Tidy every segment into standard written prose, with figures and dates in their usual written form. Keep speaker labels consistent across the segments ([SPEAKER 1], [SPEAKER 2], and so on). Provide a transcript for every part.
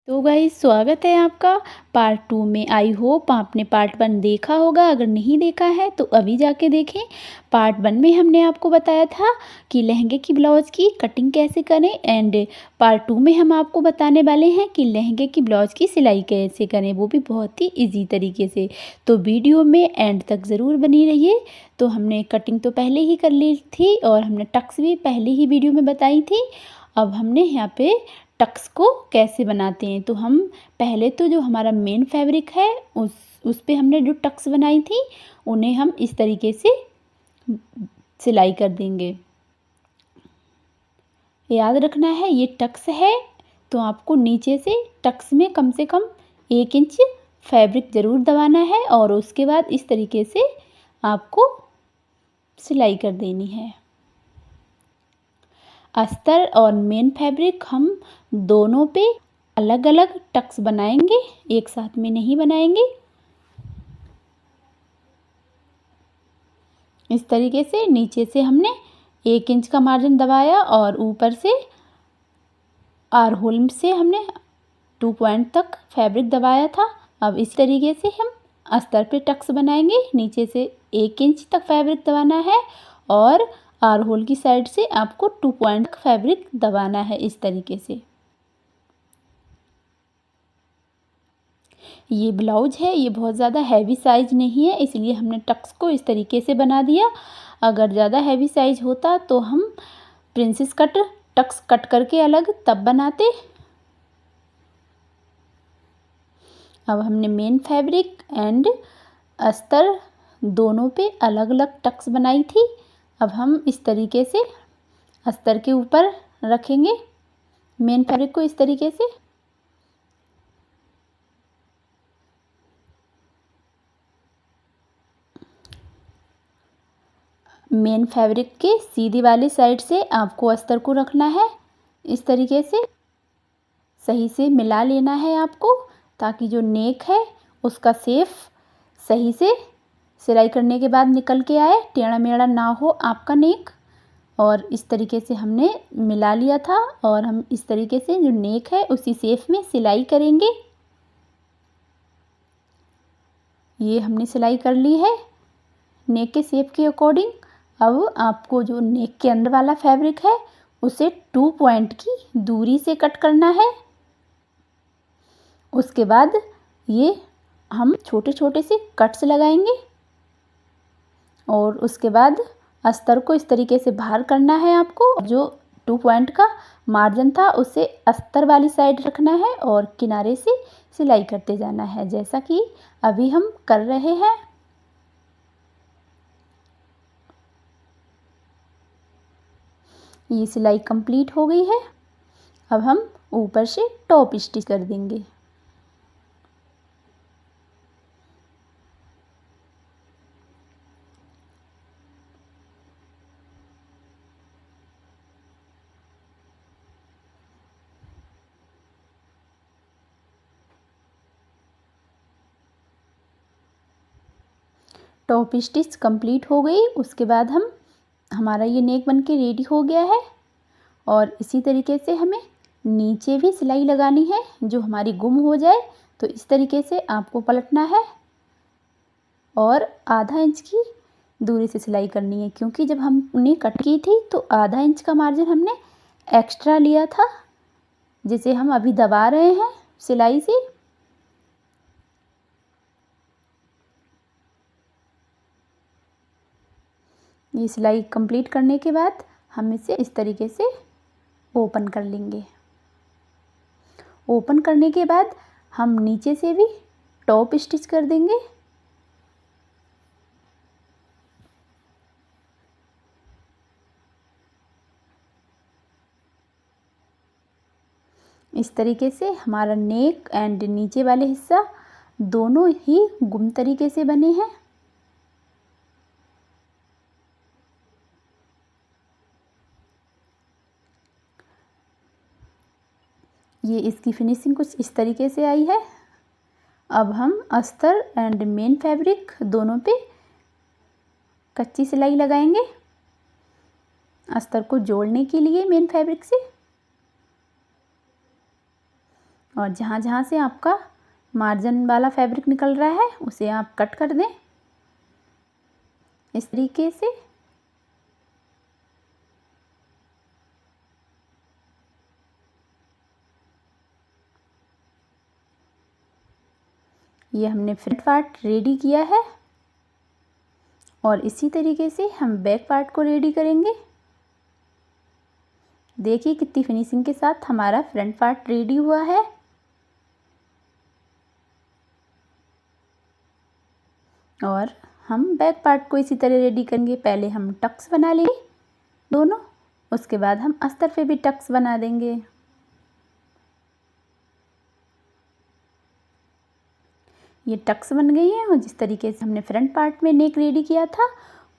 [SPEAKER 1] तो गाइस स्वागत है आपका पार्ट 2 में। आई होप आपने पार्ट 1 देखा होगा। अगर नहीं देखा है तो अभी जाके देखें। पार्ट 1 में हमने आपको बताया था कि लहंगे की ब्लाउज़ की कटिंग कैसे करें, एंड पार्ट 2 में हम आपको बताने वाले हैं कि लहंगे की ब्लाउज़ की सिलाई कैसे करें, वो भी बहुत ही ईजी तरीके से। तो वीडियो में एंड तक ज़रूर बनी रहिए। तो हमने कटिंग तो पहले ही कर ली थी और हमने टक्स भी पहले ही वीडियो में बताई थी। अब हमने यहाँ पे टक्स को कैसे बनाते हैं, तो हम पहले तो जो हमारा मेन फैब्रिक है उस पे हमने जो टक्स बनाई थी उन्हें हम इस तरीके से सिलाई कर देंगे। याद रखना है ये टक्स है तो आपको नीचे से टक्स में कम से कम 1 इंच फैब्रिक ज़रूर दबाना है और उसके बाद इस तरीके से आपको सिलाई कर देनी है। अस्तर और मेन फैब्रिक हम दोनों पे अलग अलग टक्स बनाएंगे, एक साथ में नहीं बनाएंगे। इस तरीके से नीचे से हमने 1 इंच का मार्जिन दबाया और ऊपर से आर होल से हमने 2 पॉइंट तक फैब्रिक दबाया था। अब इस तरीके से हम अस्तर पे टक्स बनाएंगे। नीचे से 1 इंच तक फैब्रिक दबाना है और आर होल की साइड से आपको 2 पॉइंट तक फैब्रिक दबाना है इस तरीके से। ये ब्लाउज है, ये बहुत ज़्यादा हैवी साइज़ नहीं है, इसलिए हमने टक्स को इस तरीके से बना दिया। अगर ज़्यादा हैवी साइज़ होता तो हम प्रिंसेस कट टक्स कट करके अलग तब बनाते। अब हमने मेन फैब्रिक एंड अस्तर दोनों पे अलग अलग टक्स बनाई थी। अब हम इस तरीके से अस्तर के ऊपर रखेंगे मेन फैब्रिक को इस तरीके से। मेन फैब्रिक के सीधी वाली साइड से आपको अस्तर को रखना है इस तरीके से। सही से मिला लेना है आपको ताकि जो नेक है उसका शेप सही से सिलाई करने के बाद निकल के आए, टेढ़ा मेढ़ा ना हो आपका नेक। और इस तरीके से हमने मिला लिया था और हम इस तरीके से जो नेक है उसी शेप में सिलाई करेंगे। ये हमने सिलाई कर ली है नेक के शेप के अकॉर्डिंग। अब आपको जो नेक के अंदर वाला फैब्रिक है उसे 2 पॉइंट की दूरी से कट करना है। उसके बाद ये हम छोटे छोटे से कट्स लगाएंगे और उसके बाद अस्तर को इस तरीके से बाहर करना है आपको। जो 2 पॉइंट का मार्जिन था उसे अस्तर वाली साइड रखना है और किनारे से सिलाई करते जाना है जैसा कि अभी हम कर रहे हैं। ये सिलाई कंप्लीट हो गई है। अब हम ऊपर से टॉप स्टिच कर देंगे। टॉप स्टिच कंप्लीट हो गई। उसके बाद हमारा ये नेक बन के रेडी हो गया है और इसी तरीके से हमें नीचे भी सिलाई लगानी है जो हमारी गुम हो जाए। तो इस तरीके से आपको पलटना है और आधा इंच की दूरी से सिलाई करनी है क्योंकि जब हमने कट की थी तो आधा इंच का मार्जिन हमने एक्स्ट्रा लिया था जिसे हम अभी दबा रहे हैं सिलाई से। ये सिलाई कंप्लीट करने के बाद हम इसे इस तरीके से ओपन कर लेंगे। ओपन करने के बाद हम नीचे से भी टॉप स्टिच कर देंगे। इस तरीके से हमारा नेक एंड नीचे वाले हिस्सा दोनों ही गुम तरीके से बने हैं। ये इसकी फिनिशिंग कुछ इस तरीके से आई है। अब हम अस्तर एंड मेन फैब्रिक दोनों पे कच्ची सिलाई लगाएंगे अस्तर को जोड़ने के लिए मेन फैब्रिक से। और जहाँ जहाँ से आपका मार्जिन वाला फैब्रिक निकल रहा है उसे आप कट कर दें इस तरीके से। ये हमने फ्रंट पार्ट रेडी किया है और इसी तरीके से हम बैक पार्ट को रेडी करेंगे। देखिए कितनी फिनिशिंग के साथ हमारा फ्रंट पार्ट रेडी हुआ है। और हम बैक पार्ट को इसी तरह रेडी करेंगे। पहले हम टक्स बना लेंगे दोनों, उसके बाद हम अस्तर पे भी टक्स बना देंगे। ये टक्स बन गई है और जिस तरीके से हमने फ्रंट पार्ट में नेक रेडी किया था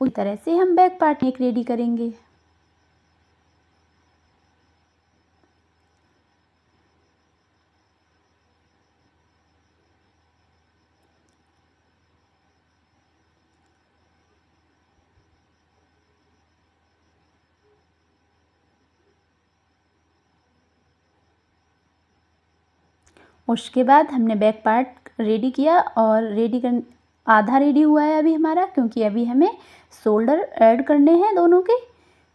[SPEAKER 1] उसी तरह से हम बैक पार्ट नेक रेडी करेंगे। उसके बाद हमने बैक पार्ट रेडी किया और आधा रेडी हुआ है अभी हमारा, क्योंकि अभी हमें शोल्डर ऐड करने हैं दोनों के।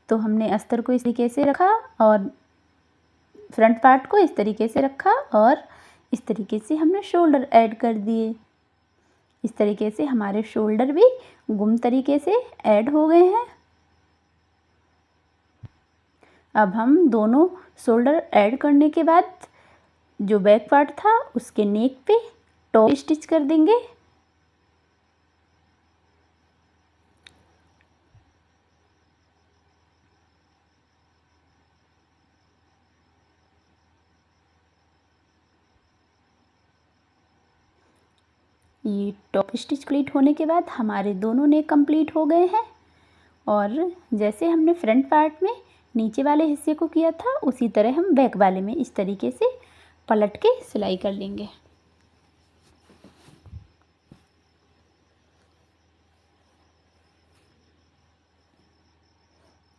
[SPEAKER 1] तो हमने अस्तर को इस तरीके से रखा और फ्रंट पार्ट को इस तरीके से रखा और इस तरीके से हमने शोल्डर ऐड कर दिए। इस तरीके से हमारे शोल्डर भी गुम तरीके से ऐड हो गए हैं। अब हम दोनों शोल्डर ऐड करने के बाद जो बैक पार्ट था उसके नेक पे टॉप स्टिच कर देंगे। ये टॉप स्टिच कंप्लीट होने के बाद हमारे दोनों नेक कंप्लीट हो गए हैं। और जैसे हमने फ्रंट पार्ट में नीचे वाले हिस्से को किया था उसी तरह हम बैक वाले में इस तरीके से पलट के सिलाई कर लेंगे।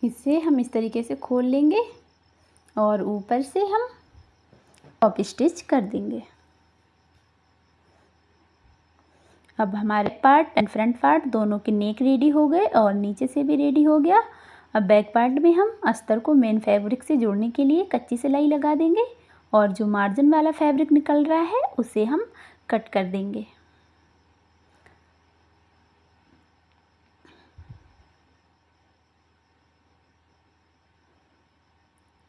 [SPEAKER 1] इसे हम इस तरीके से खोल लेंगे और ऊपर से हम टॉप स्टिच कर देंगे। अब हमारे पार्ट एंड फ्रंट पार्ट दोनों के नेक रेडी हो गए और नीचे से भी रेडी हो गया। अब बैक पार्ट में हम अस्तर को मेन फैब्रिक से जोड़ने के लिए कच्ची सिलाई लगा देंगे और जो मार्जिन वाला फैब्रिक निकल रहा है उसे हम कट कर देंगे।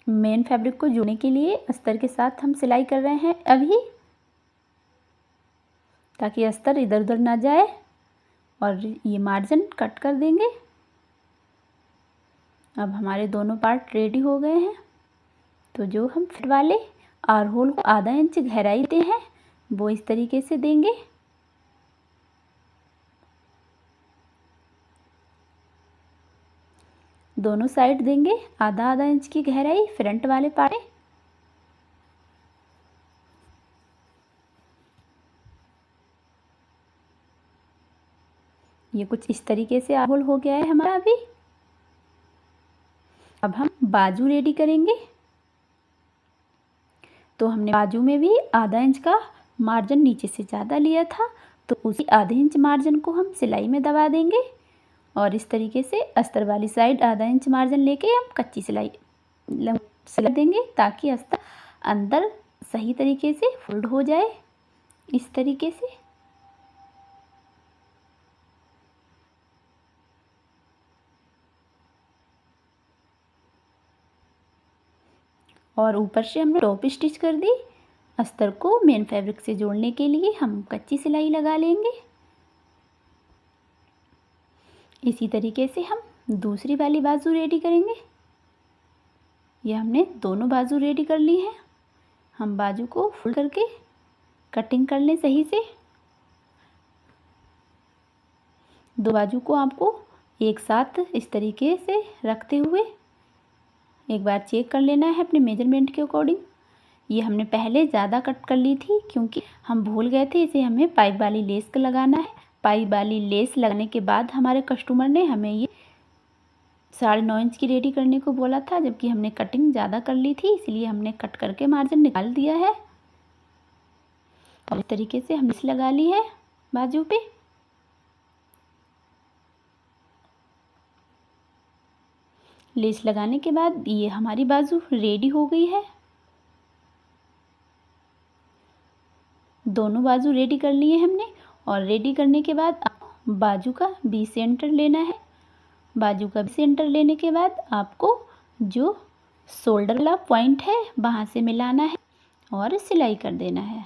[SPEAKER 1] मेन फैब्रिक को जोड़ने के लिए अस्तर के साथ हम सिलाई कर रहे हैं अभी, ताकि अस्तर इधर उधर ना जाए। और ये मार्जिन कट कर देंगे। अब हमारे दोनों पार्ट रेडी हो गए हैं। तो जो हम फिट वाले आर होल को आधा इंच गहराई देते हैं वो इस तरीके से देंगे। दोनों साइड देंगे आधा आधा इंच की गहराई फ्रंट वाले पार्ट में। ये कुछ इस तरीके से आर होल हो गया है हमारा अभी। अब हम बाजू रेडी करेंगे। तो हमने बाजू में भी आधा इंच का मार्जिन नीचे से ज़्यादा लिया था, तो उसी आधे इंच मार्जिन को हम सिलाई में दबा देंगे और इस तरीके से अस्तर वाली साइड आधा इंच मार्जिन लेके हम कच्ची सिलाई देंगे, ताकि अस्तर अंदर सही तरीके से फोल्ड हो जाए इस तरीके से। और ऊपर से हमने टॉप स्टिच कर दी। अस्तर को मेन फैब्रिक से जोड़ने के लिए हम कच्ची सिलाई लगा लेंगे। इसी तरीके से हम दूसरी वाली बाजू रेडी करेंगे। ये हमने दोनों बाजू रेडी कर ली है। हम बाजू को फोल्ड करके कटिंग कर लें सही से। दो बाजू को आपको एक साथ इस तरीके से रखते हुए एक बार चेक कर लेना है अपने मेजरमेंट के अकॉर्डिंग। ये हमने पहले ज़्यादा कट कर ली थी क्योंकि हम भूल गए थे इसे हमें पाइप वाली लेस लगाना है। पाइप वाली लेस लगने के बाद हमारे कस्टमर ने हमें ये 9.5 इंच की रेडी करने को बोला था, जबकि हमने कटिंग ज़्यादा कर ली थी, इसलिए हमने कट करके मार्जिन निकाल दिया है। और इस तरीके से हमने लेस लगा ली है बाजू पे। लेस लगाने के बाद ये हमारी बाजू रेडी हो गई है। दोनों बाजू रेडी कर लिए हमने। और रेडी करने के बाद बाजू का बी सेंटर लेना है। बाजू का बी सेंटर लेने के बाद आपको जो शोल्डर वाला पॉइंट है वहाँ से मिलाना है और सिलाई कर देना है।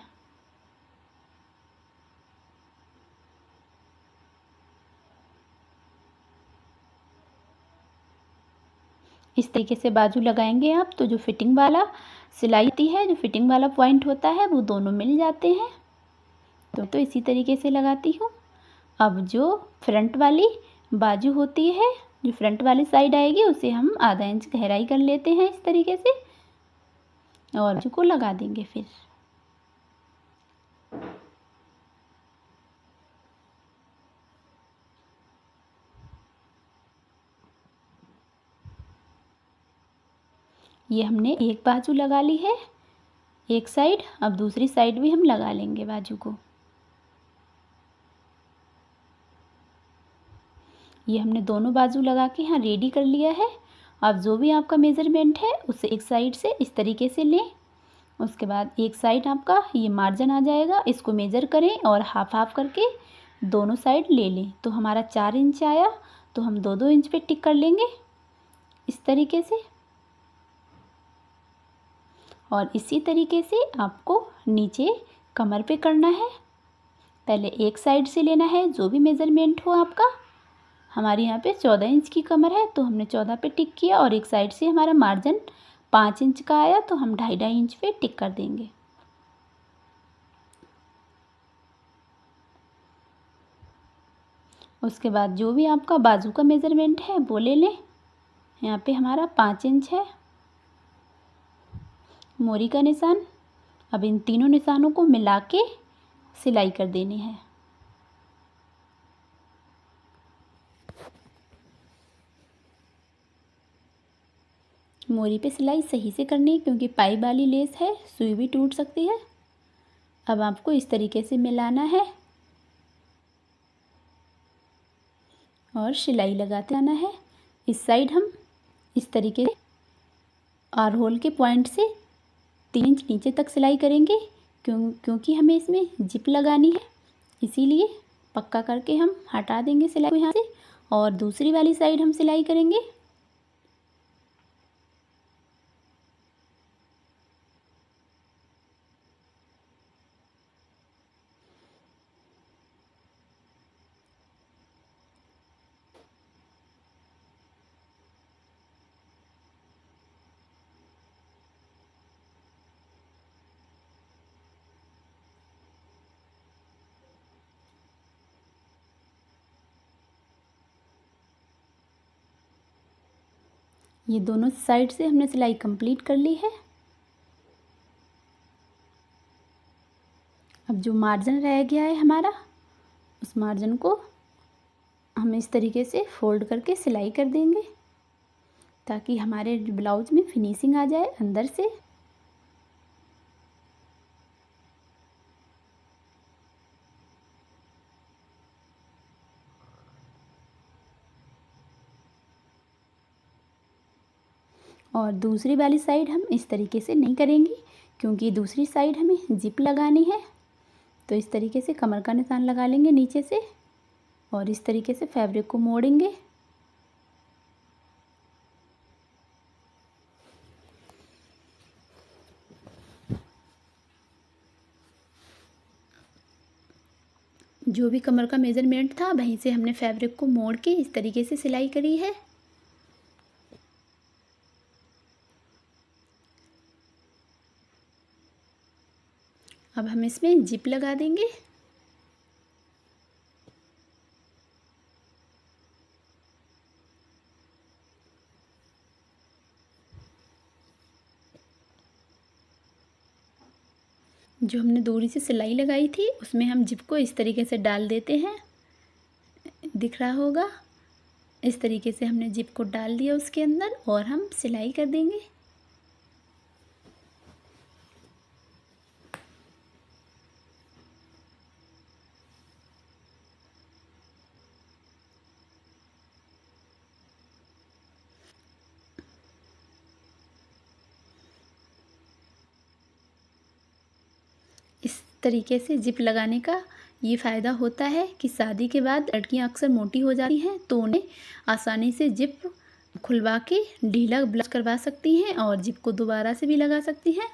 [SPEAKER 1] इस तरीके से बाजू लगाएंगे आप तो जो फिटिंग वाला सिलाई होती है, जो फिटिंग वाला पॉइंट होता है, वो दोनों मिल जाते हैं। तो इसी तरीके से लगाती हूँ। अब जो फ्रंट वाली बाजू होती है, जो फ्रंट वाली साइड आएगी, उसे हम आधा इंच गहराई कर लेते हैं इस तरीके से और बाजू को लगा देंगे। फिर ये हमने एक बाजू लगा ली है, एक साइड। अब दूसरी साइड भी हम लगा लेंगे बाजू को। ये हमने दोनों बाजू लगा के यहाँ रेडी कर लिया है। अब जो भी आपका मेज़रमेंट है उसे एक साइड से इस तरीके से लें। उसके बाद एक साइड आपका ये मार्जिन आ जाएगा, इसको मेज़र करें और हाफ हाफ करके दोनों साइड ले लें। तो हमारा 4 इंच आया, तो हम 2-2 इंच पे टिक कर लेंगे इस तरीके से। और इसी तरीके से आपको नीचे कमर पे करना है। पहले एक साइड से लेना है, जो भी मेज़रमेंट हो आपका। हमारी यहाँ पे 14 इंच की कमर है, तो हमने 14 पे टिक किया और एक साइड से हमारा मार्जिन 5 इंच का आया, तो हम 2.5 इंच पे टिक कर देंगे। उसके बाद जो भी आपका बाजू का मेज़रमेंट है वो ले लें। यहाँ पे हमारा 5 इंच है मोरी का निशान। अब इन तीनों निशानों को मिला के सिलाई कर देनी है। मोरी पे सिलाई सही से करनी है, क्योंकि पाइप वाली लेस है, सुई भी टूट सकती है। अब आपको इस तरीके से मिलाना है और सिलाई लगाते आना है। इस साइड हम इस तरीके से आर होल के पॉइंट से 3 इंच नीचे तक सिलाई करेंगे, क्योंकि हमें इसमें जिप लगानी है। इसीलिए पक्का करके हम हटा देंगे सिलाई को यहाँ से और दूसरी वाली साइड हम सिलाई करेंगे। ये दोनों साइड से हमने सिलाई कंप्लीट कर ली है। अब जो मार्जिन रह गया है हमारा, उस मार्जिन को हम इस तरीके से फोल्ड करके सिलाई कर देंगे, ताकि हमारे ब्लाउज में फिनिशिंग आ जाए अंदर से। और दूसरी वाली साइड हम इस तरीके से नहीं करेंगे, क्योंकि दूसरी साइड हमें जिप लगानी है। तो इस तरीके से कमर का निशान लगा लेंगे नीचे से और इस तरीके से फैब्रिक को मोड़ेंगे। जो भी कमर का मेज़रमेंट था वहीं से हमने फैब्रिक को मोड़ के इस तरीके से सिलाई करी है। अब हम इसमें जिप लगा देंगे। जो हमने दूरी से सिलाई लगाई थी उसमें हम जिप को इस तरीके से डाल देते हैं, दिख रहा होगा। इस तरीके से हमने जिप को डाल दिया उसके अंदर और हम सिलाई कर देंगे। तरीके से जिप लगाने का ये फ़ायदा होता है कि शादी के बाद लड़कियां अक्सर मोटी हो जाती हैं, तो उन्हें आसानी से जिप खुलवा के ढीला ब्लाउज करवा सकती हैं और जिप को दोबारा से भी लगा सकती हैं।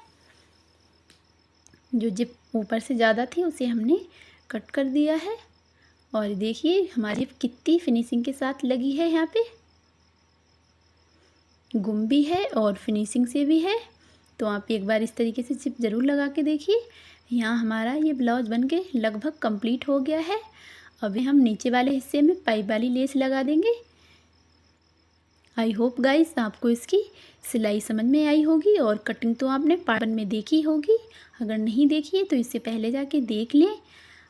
[SPEAKER 1] जो जिप ऊपर से ज़्यादा थी उसे हमने कट कर दिया है और देखिए हमारी जिप कितनी फिनिशिंग के साथ लगी है। यहाँ पे गुम भी है और फिनिशिंग से भी है, तो आप एक बार इस तरीके से जिप ज़रूर लगा के देखिए। यहाँ हमारा ये ब्लाउज बन के लगभग कंप्लीट हो गया है। अभी हम नीचे वाले हिस्से में पाइप वाली लेस लगा देंगे। आई होप गाइस आपको इसकी सिलाई समझ में आई होगी और कटिंग तो आपने पार्ट 1 में देखी होगी। अगर नहीं देखी है तो इससे पहले जाके देख लें।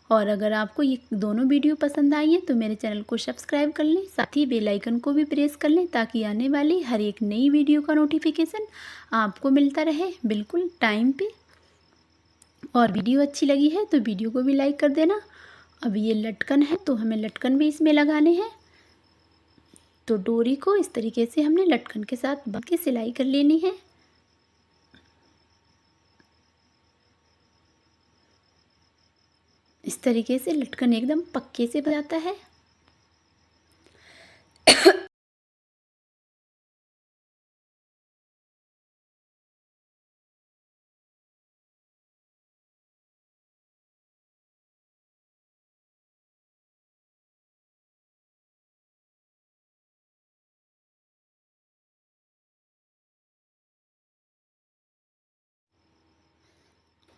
[SPEAKER 1] और अगर आपको ये दोनों वीडियो पसंद आई हैं तो मेरे चैनल को सब्सक्राइब कर लें, साथ ही बेल आइकन को भी प्रेस कर लें ताकि आने वाली हर एक नई वीडियो का नोटिफिकेशन आपको मिलता रहे बिल्कुल टाइम पे। और वीडियो अच्छी लगी है तो वीडियो को भी लाइक कर देना। अब ये लटकन है तो हमें लटकन भी इसमें लगाने हैं, तो डोरी को इस तरीके से हमने लटकन के साथ बांध के सिलाई कर लेनी है। इस तरीके से लटकन एकदम पक्के से बन जाता है।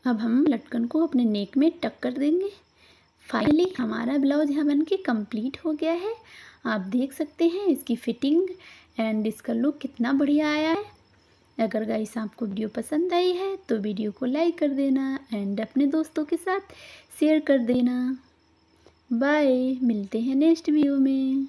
[SPEAKER 1] अब हम लटकन को अपने नेक में टक कर देंगे। फाइनली हमारा ब्लाउज यहाँ बन के कम्प्लीट हो गया है। आप देख सकते हैं इसकी फिटिंग एंड इसका लुक कितना बढ़िया आया है। अगर गाइस आपको वीडियो पसंद आई है तो वीडियो को लाइक कर देना एंड अपने दोस्तों के साथ शेयर कर देना। बाय, मिलते हैं नेक्स्ट वीडियो में।